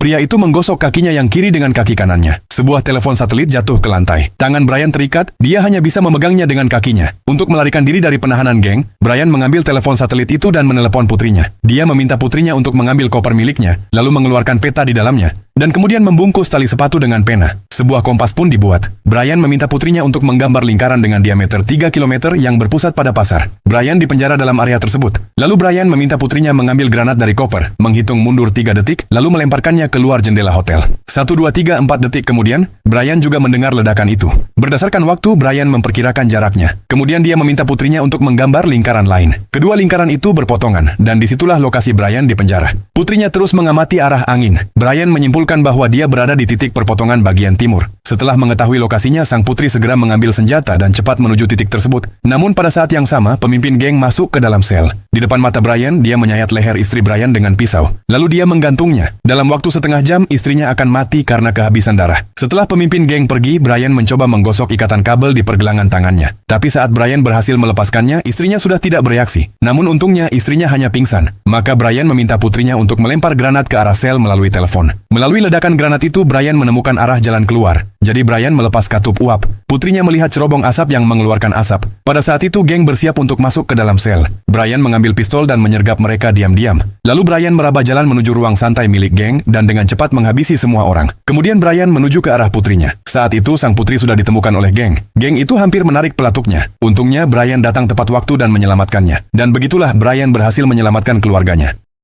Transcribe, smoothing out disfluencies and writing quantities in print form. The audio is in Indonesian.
Pria itu menggosok kakinya yang kiri dengan kaki kanannya. Sebuah telepon satelit jatuh ke lantai. Tangan Brian terikat, dia hanya bisa memegangnya dengan kakinya. Untuk melarikan diri dari penahanan geng, Brian mengambil telepon satelit itu dan menelepon putrinya. Dia meminta putrinya untuk mengambil koper miliknya, lalu mengeluarkan peta di dalamnya, dan kemudian membungkus tali sepatu dengan pena. Sebuah kompas pun dibuat. Brian meminta putrinya untuk menggambar lingkaran dengan diameter 3 km yang berpusat pada pasar. Brian dipenjara dalam area tersebut. Lalu Brian meminta putrinya mengambil granat dari koper, menghitung mundur 3 detik, lalu melemparkannya keluar jendela hotel. 1, 2, 3, 4 detik kemudian, Brian juga mendengar ledakan itu. Berdasarkan waktu, Brian memperkirakan jaraknya. Kemudian dia meminta putrinya untuk menggambar lingkaran lain. Kedua lingkaran itu berpotongan, dan disitulah lokasi Brian di penjara. Putrinya terus mengamati arah angin. Brian menyimpulkan bahwa dia berada di titik perpotongan bagian timur. Setelah mengetahui lokasinya, sang putri segera mengambil senjata dan cepat menuju titik tersebut. Namun pada saat yang sama, pemimpin geng masuk ke dalam sel. Di depan mata Brian, dia menyayat leher istri Brian dengan pisau. Lalu dia menggantungnya. Dalam waktu setengah jam, istrinya akan mati karena kehabisan darah. Setelah pemimpin geng pergi, Brian mencoba menggosok ikatan kabel di pergelangan tangannya. Tapi saat Brian berhasil melepaskannya, istrinya sudah tidak bereaksi. Namun untungnya, istrinya hanya pingsan. Maka Brian meminta putrinya untuk melempar granat ke arah sel melalui telepon. Melalui ledakan granat itu, Brian menemukan arah jalan keluar. Jadi Brian melepas katup uap. Putrinya melihat cerobong asap yang mengeluarkan asap. Pada saat itu, geng bersiap untuk masuk ke dalam sel. Brian mengambil pistol dan menyergap mereka diam-diam. Lalu Brian meraba jalan menuju ruang santai milik geng dan dengan cepat menghabisi semua orang. Kemudian Brian menuju ke arah putrinya. Saat itu, sang putri sudah ditemukan oleh geng. Geng itu hampir menarik pelatuknya. Untungnya, Brian datang tepat waktu dan menyelamatkannya. Dan begitulah Brian berhasil menyelamatkan keluarganya.